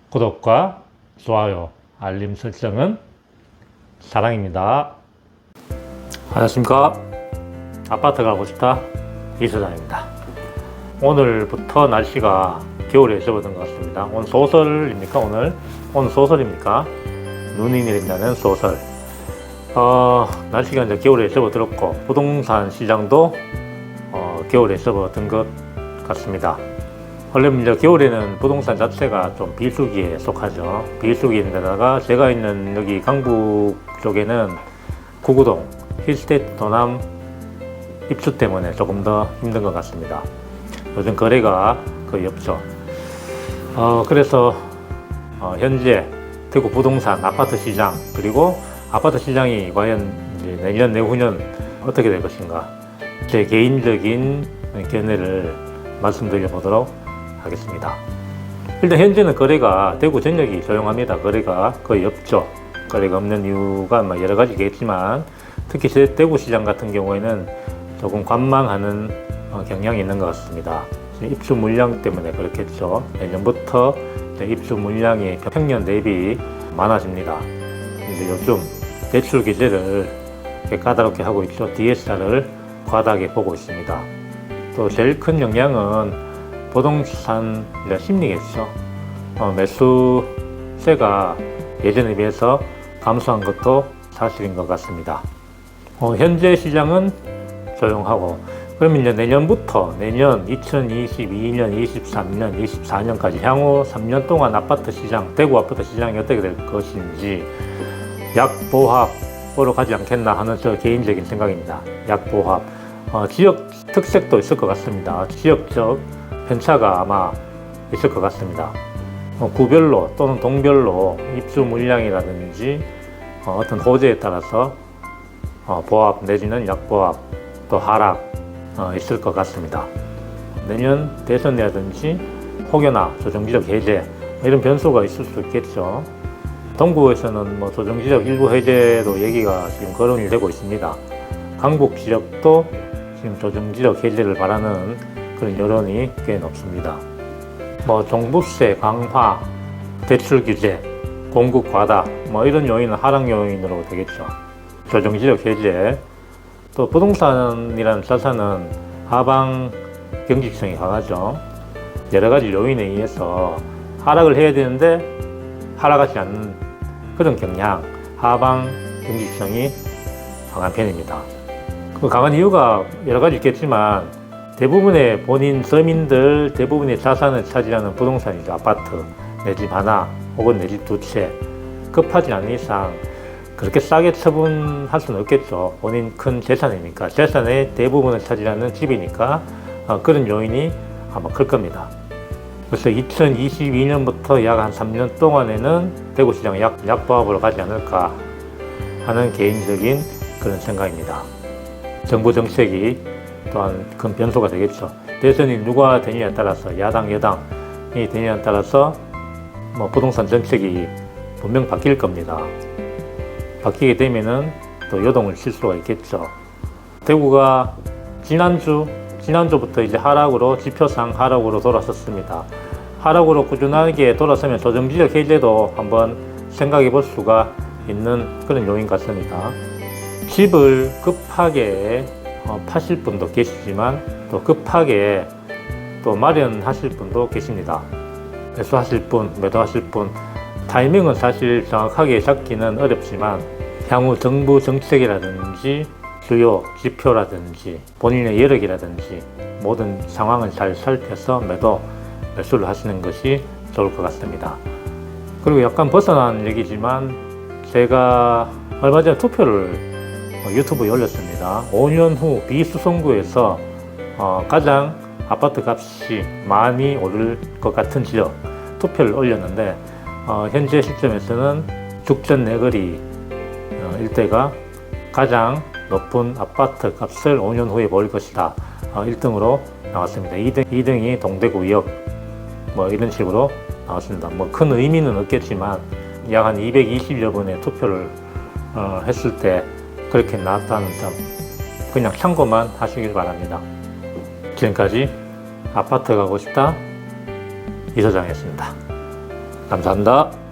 구독과 좋아요, 알림 설정은 사랑입니다. 안녕하십니까. 아파트 가고 싶다 이소장입니다. 오늘부터 날씨가 겨울에 접어든 것 같습니다. 오늘 소설입니까? 오늘 소설입니까? 눈이 내린다는 소설. 날씨가 이제 겨울에 접어들었고 부동산 시장도 겨울에 접어든 것 같습니다. 원래 이제 겨울에는 부동산 자체가 좀 비수기에 속하죠. 비수기인데다가 제가 있는 여기 강북 쪽에는 구구동, 힐스테이트 도남 입주 때문에 조금 더 힘든 것 같습니다. 요즘 거래가 거의 없죠. 그래서 현재 대구 부동산 아파트 시장, 그리고 아파트 시장이 과연 이제 내년 내후년 어떻게 될 것인가, 제 개인적인 견해를 말씀드려 보도록 하겠습니다. 일단 현재는 거래가 대구 전역이 조용합니다. 거래가 거의 없죠. 거래가 없는 이유가 여러 가지겠지만 특히 대구 시장 같은 경우에는 조금 관망하는 경향이 있는 것 같습니다. 입주 물량 때문에 그렇겠죠. 내년부터 입주 물량이 평년 대비 많아집니다. 근데 요즘 대출 규제를 까다롭게 하고 있죠. DSR을 과다하게 보고 있습니다. 또 제일 큰 영향은 부동산 심리겠죠. 매수세가 예전에 비해서 감소한 것도 사실인 것 같습니다. 현재 시장은 조용하고, 그러면 이제 내년부터 내년 2022년, 23년, 24년까지 향후 3년 동안 아파트 시장, 대구 아파트 시장이 어떻게 될 것인지 약보합으로 가지 않겠나 하는 저 개인적인 생각입니다. 약보합. 지역 특색도 있을 것 같습니다. 지역적 편차가 아마 있을 것 같습니다. 구별로 또는 동별로 입주 물량이라든지 어떤 호재에 따라서 보합 내지는 약보합 또 하락 있을 것 같습니다. 내년 대선이라든지 혹여나 조정지적 해제 이런 변수가 있을 수 있겠죠. 동구에서는 조정지적 일부 해제도 얘기가 지금 거론이 되고 있습니다. 강북 지역도 지금 조정지적 해제를 바라는 그런 여론이 꽤 높습니다. 종부세 강화, 대출 규제, 공급 과다 이런 요인은 하락 요인으로 되겠죠. 조정지적 해제, 또 부동산이라는 자산은 하방 경직성이 강하죠. 여러 가지 요인에 의해서 하락을 해야 되는데 하락하지 않는 그런 경향, 하방 경직성이 강한 편입니다. 그 강한 이유가 여러 가지 있겠지만 대부분의 본인 서민들 대부분의 자산을 차지하는 부동산이죠. 아파트, 내 집 하나 혹은 내 집 두 채. 급하지 않은 이상 그렇게 싸게 처분할 수는 없겠죠. 본인 큰 재산이니까, 재산의 대부분을 차지하는 집이니까 그런 요인이 아마 클 겁니다. 그래서 2022년부터 약 한 3년 동안에는 대구시장 약보합으로 가지 않을까 하는 개인적인 그런 생각입니다. 정부 정책이 또한 큰 변수가 되겠죠. 대선이 누가 되느냐에 따라서, 야당 여당이 되느냐에 따라서 부동산 정책이 분명 바뀔 겁니다. 바뀌게 되면은 또 요동을 칠 수가 있겠죠. 대구가 지난주부터 이제 하락으로, 지표상 하락으로 돌아섰습니다. 하락으로 꾸준하게 돌아서면 조정지적 해제도 한번 생각해 볼 수가 있는 그런 요인 같습니다. 집을 급하게 파실 분도 계시지만 또 급하게 또 마련하실 분도 계십니다. 매수하실 분, 매도하실 분, 타이밍은 사실 정확하게 잡기는 어렵지만 향후 정부 정책이라든지 주요 지표라든지 본인의 여력이라든지 모든 상황을 잘 살펴서 매수를 하시는 것이 좋을 것 같습니다. 그리고 약간 벗어난 얘기지만 제가 얼마 전에 투표를 유튜브에 올렸습니다. 5년 후 비수성구에서 가장 아파트 값이 많이 오를 것 같은 지역 투표를 올렸는데 현재 시점에서는 죽전 내거리 일대가 가장 높은 아파트 값을 5년 후에 보일 것이다. 1등으로 나왔습니다. 2등이 동대구역 이런 식으로 나왔습니다. 큰 의미는 없겠지만 약 한 220여 분의 투표를 했을 때 그렇게 나왔다는 점 그냥 참고만 하시길 바랍니다. 지금까지 아파트 가고 싶다 이소장이었습니다. 감사합니다.